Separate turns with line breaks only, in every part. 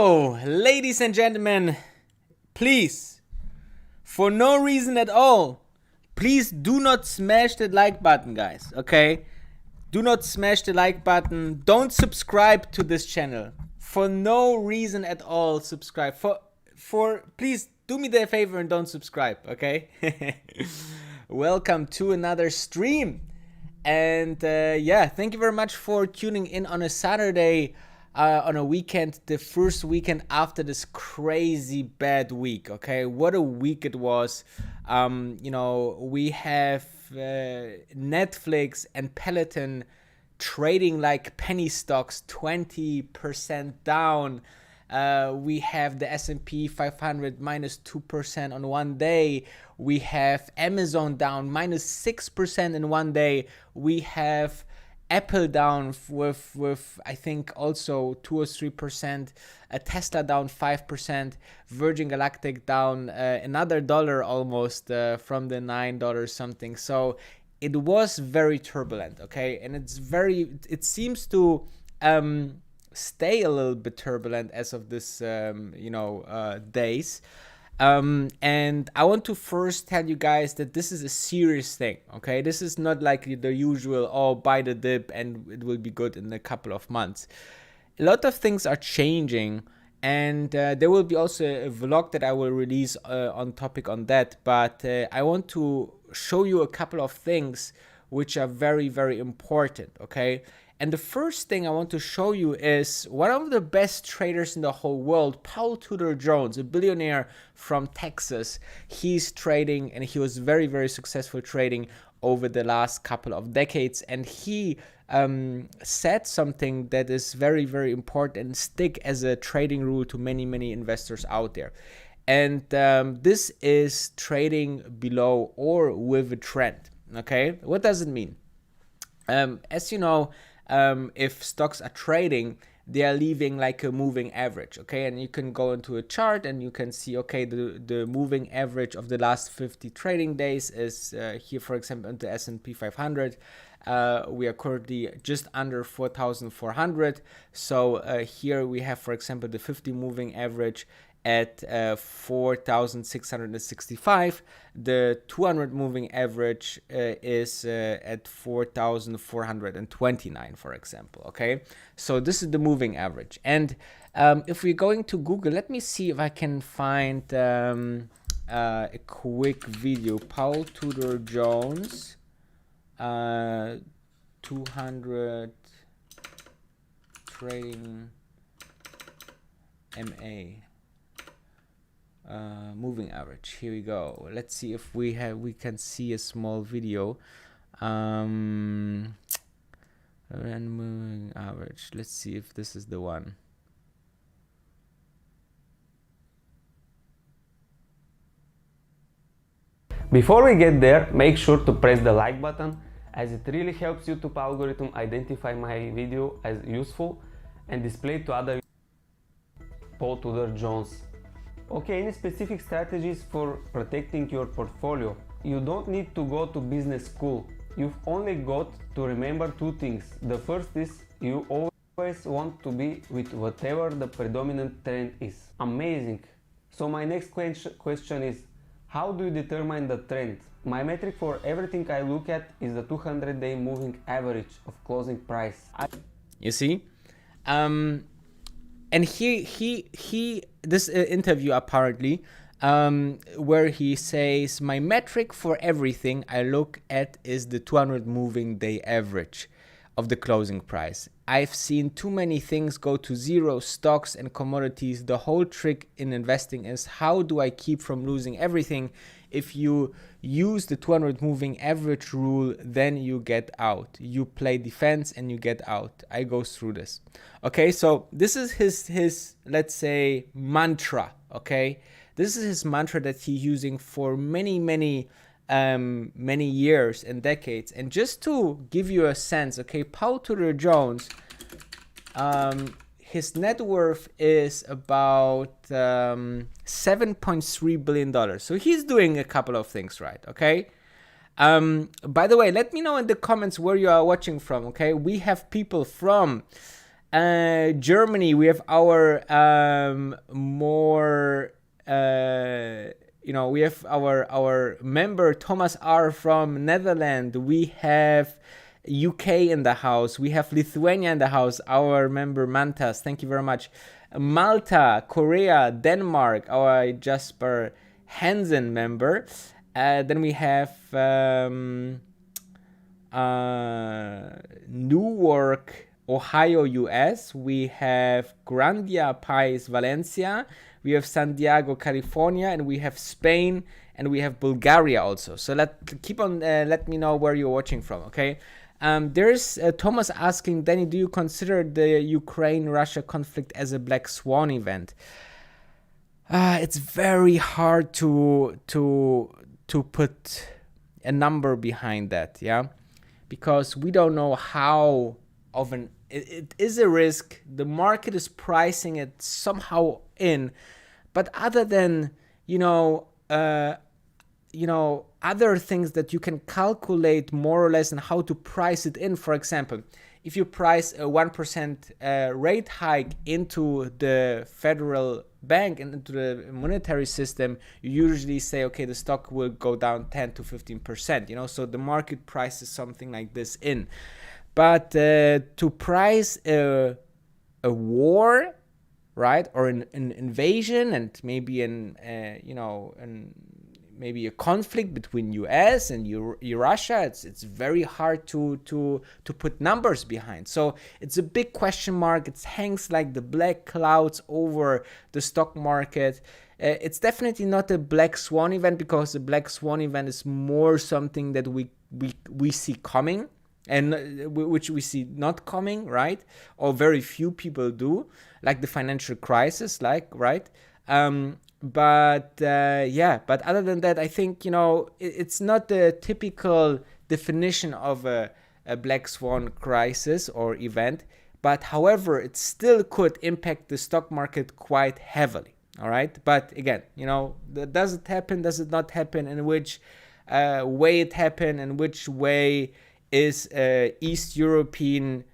So, ladies and gentlemen, please, for no reason at all, please do not smash the like button, guys, okay? Do not smash the like button. Don't subscribe to this channel. For no reason at all, subscribe. Please do me the favor and don't subscribe, okay? Welcome to another stream. And thank you very much for tuning in on a Saturday, on a weekend, the first weekend after this crazy bad week, okay? What a week it was. We have Netflix and Peloton trading like penny stocks, 20% down. We have the S&P 500 minus 2% on one day. We have Amazon down minus 6% in one day. We have Apple down with I think also 2 or 3%. Tesla down 5%. Virgin Galactic down another dollar almost from the $9 something. So it was very turbulent, okay? And it seems to stay a little bit turbulent as of this days. And I want to first tell you guys that this is a serious thing, okay? This is not like the usual, buy the dip and it will be good in a couple of months. A lot of things are changing, and there will be also a vlog that I will release on topic on that. But I want to show you a couple of things which are very, very important, okay? And the first thing I want to show you is one of the best traders in the whole world, Paul Tudor Jones, a billionaire from Texas. He's trading, and he was very, very successful trading over the last couple of decades. And he said something that is very, very important and stick as a trading rule to many, many investors out there. And this is trading below or with a trend, okay? What does it mean? As you know, if stocks are trading, they are leaving like a moving average, okay? And you can go into a chart and you can see, okay, the moving average of the last 50 trading days is here, for example, in the S&P 500. We are currently just under 4,400. So here we have, for example, the 50 moving average at 4,665. The 200 moving average is at 4,429, for example, okay? So this is the moving average. And if we're going to Google, let me see if I can find a quick video. Paul Tudor Jones, 200 trading MA. Moving average. Here we go. Let's see if we can see a small video. Random moving average. Let's see if this is the one.
Before we get there, make sure to press the like button, as it really helps YouTube algorithm identify my video as useful and display to other. Paul Tudor Jones. Okay, any specific strategies for protecting your portfolio? You don't need to go to business school. You've only got to remember two things. The first is you always want to be with whatever the predominant trend is. Amazing. So my next question is, how do you determine the trend? My metric for everything I look at is the 200-day moving average of closing price.
You see? And this interview apparently, where he says, my metric for everything I look at is the 200 moving day average of the closing price. I've seen too many things go to zero, stocks and commodities. The whole trick in investing is, how do I keep from losing everything? If you use the 200 moving average rule, then you get out. You play defense and you get out. I go through this. Okay, so this is his let's say mantra, okay? This is his mantra that he's using for many years and decades. And just to give you a sense, okay, Paul Tudor Jones, his net worth is about $7.3 billion. So he's doing a couple of things right, okay? By the way, let me know in the comments where you are watching from, okay? We have people from Germany, we have our more we have our member Thomas R from Netherlands. We have UK in the house. We have Lithuania in the house. Our member Mantas, thank you very much. Malta, Korea, Denmark, our Jasper Hansen member. Then we have Newark, Ohio, US. We have Grandia Pais, Valencia. We have San Diego, California, and we have Spain, and we have Bulgaria also. So let me know where you're watching from, okay? There's Thomas asking, Danny, do you consider the Ukraine-Russia conflict as a black swan event? It's very hard to put a number behind that, yeah, because we don't know how often it is a risk. The market is pricing it somehow in, but other than other things that you can calculate more or less and how to price it in. For example, if you price a 1% rate hike into the federal bank and into the monetary system, you usually say, okay, the stock will go down 10 to 15%, so the market prices something like this in. But to price a war, right, or an invasion, and maybe maybe a conflict between US and Russia, it's very hard to put numbers behind. So it's a big question mark. It hangs like the black clouds over the stock market. It's definitely not a black swan event, because the black swan event is more something that we see coming, and which we see not coming, right? Or very few people do, like the financial crisis, right? But other than that, I think, it's not the typical definition of a black swan crisis or event, but however, it still could impact the stock market quite heavily, all right? But again, does it happen, does it not happen, in which way it happened, and which way is East European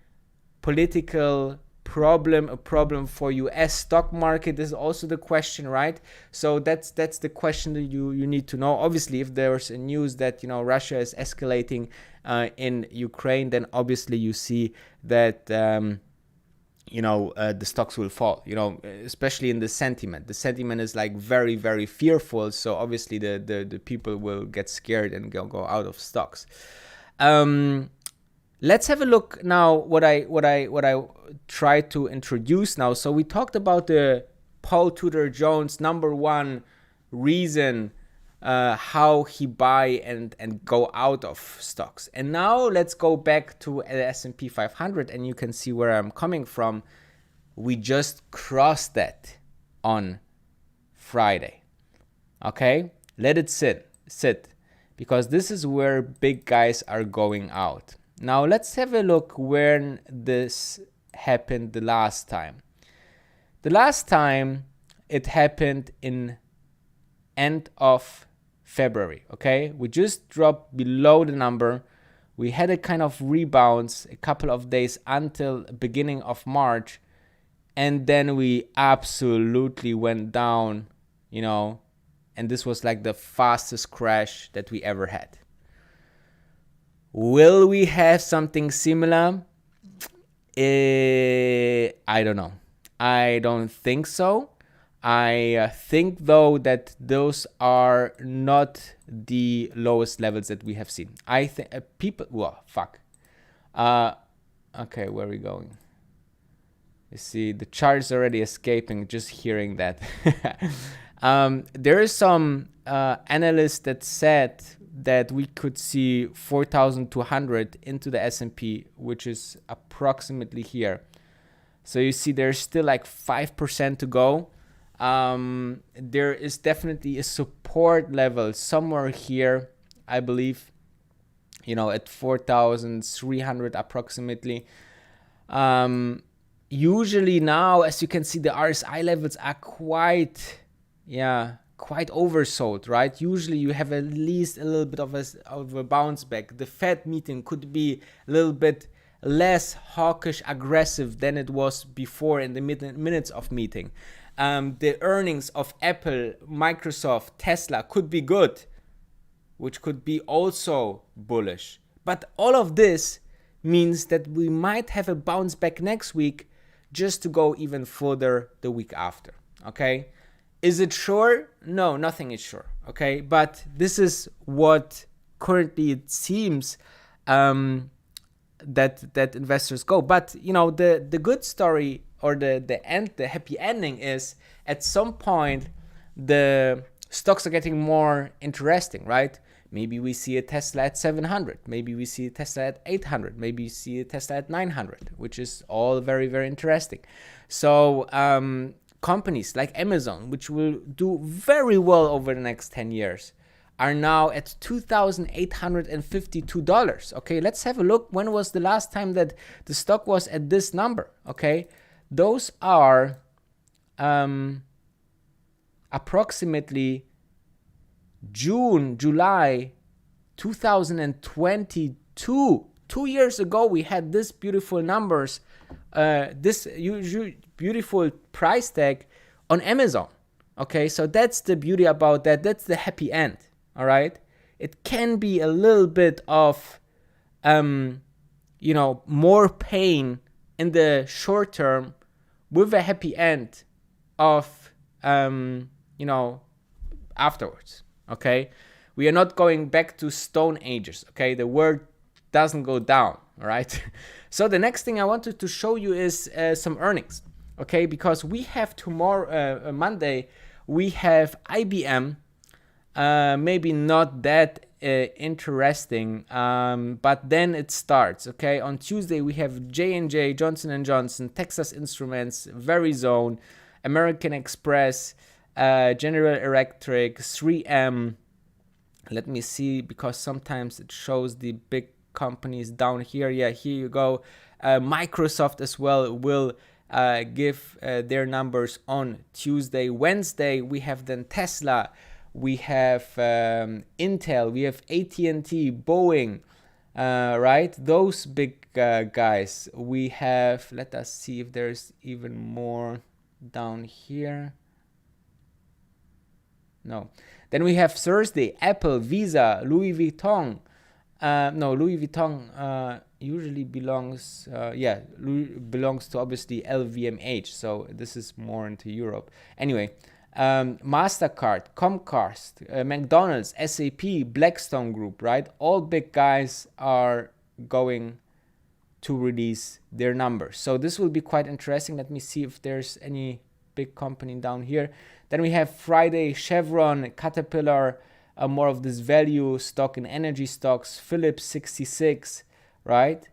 political problem a problem for US stock market is also the question, right? So that's the question that you need to know. Obviously, if there's a news that Russia is escalating in Ukraine, then obviously you see that the stocks will fall, especially in the sentiment. The sentiment is like very, very fearful, so obviously the people will get scared and go out of stocks. Let's have a look now what I try to introduce now. So we talked about the Paul Tudor Jones number one reason how he buy and go out of stocks. And now let's go back to the S&P 500, and you can see where I'm coming from. We just crossed that on Friday. Okay, let it sit, because this is where big guys are going out. Now let's have a look when this happened the last time. The last time it happened in end of February, okay? We just dropped below the number. We had a kind of rebounds a couple of days until beginning of March, and then we absolutely went down, and this was like the fastest crash that we ever had. Will we have something similar? I don't know. I don't think so. I think, though, that those are not the lowest levels that we have seen. I think people... Whoa, fuck. Okay, where are we going? You see, the chart is already escaping just hearing that. There is some analysts that said that we could see 4,200 into the S&P, which is approximately here. So you see there's still like 5% to go. There is definitely a support level somewhere here, I believe, at 4,300 approximately. Usually now, as you can see, the RSI levels are quite oversold, right? Usually you have at least a little bit of a bounce back. The Fed meeting could be a little bit less hawkish aggressive than it was before in the minutes of meeting. The earnings of Apple, Microsoft, Tesla could be good, which could be also bullish. But all of this means that we might have a bounce back next week just to go even further the week after, okay? Is it sure? No, nothing is sure, okay? But this is what currently it seems that investors go. But, you know, the good story or the happy ending is at some point the stocks are getting more interesting, right? Maybe we see a Tesla at 700. Maybe we see a Tesla at 800. Maybe we see a Tesla at 900, which is all very, very interesting. So companies like Amazon, which will do very well over the next 10 years, are now at $2,852. Okay, let's have a look. When was the last time that the stock was at this number? Okay, those are approximately July 2022. 2 years ago, we had this beautiful numbers, this beautiful price tag on Amazon. Okay, so that's the beauty about that. That's the happy end. All right, it can be a little bit of, more pain in the short term, with a happy end of, afterwards. Okay, we are not going back to Stone Ages. Okay, the world doesn't go down. All right. So the next thing I wanted to show you is some earnings. Okay, because we have tomorrow, Monday, we have IBM. Maybe not that interesting, but then it starts. Okay, on Tuesday we have J&J, Johnson & Johnson, Texas Instruments, Verizon, American Express, General Electric, 3M. Let me see, because sometimes it shows the big companies down here. Yeah, here you go. Microsoft as well will give their numbers on Tuesday. Wednesday we have then Tesla, we have Intel, we have AT&T, Boeing, right? Those big guys. We have, let us see if there's even more down here. No. Then we have Thursday, Apple, Visa, Louis Vuitton. Louis Vuitton usually belongs, belongs to obviously LVMH. So this is more into Europe. Anyway, MasterCard, Comcast, McDonald's, SAP, Blackstone Group, right? All big guys are going to release their numbers. So this will be quite interesting. Let me see if there's any big company down here. Then we have Friday, Chevron, Caterpillar, more of this value stock and energy stocks, Phillips 66, right?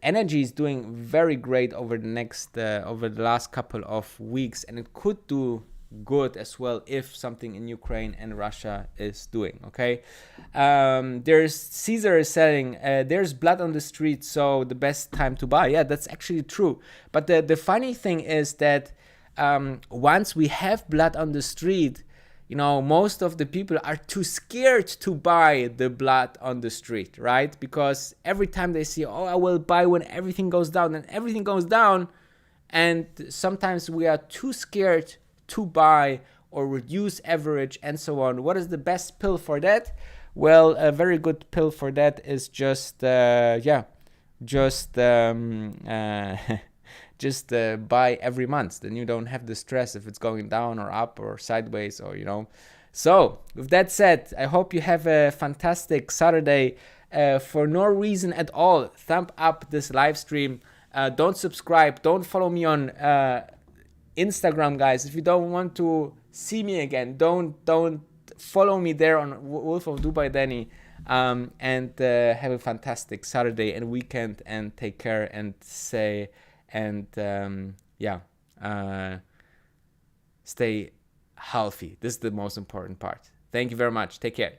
Energy is doing very great over the last couple of weeks, and it could do good as well if something in Ukraine and Russia is doing. Okay, there's Caesar is selling. There's blood on the street, so the best time to buy. Yeah, that's actually true. But the funny thing is that once we have blood on the street, most of the people are too scared to buy the blood on the street, right? Because every time they see, I will buy when everything goes down, and everything goes down, and sometimes we are too scared to buy or reduce average and so on. What is the best pill for that? Well, a very good pill for that is just buy every month. Then you don't have the stress if it's going down or up or sideways or So with that said, I hope you have a fantastic Saturday. For no reason at all, thumb up this live stream. Don't subscribe, don't follow me on Instagram, guys. If you don't want to see me again, don't follow me there on Wolf of Dubai Danny. And have a fantastic Saturday and weekend, and take care and stay healthy. This is the most important part. Thank you very much. Take care.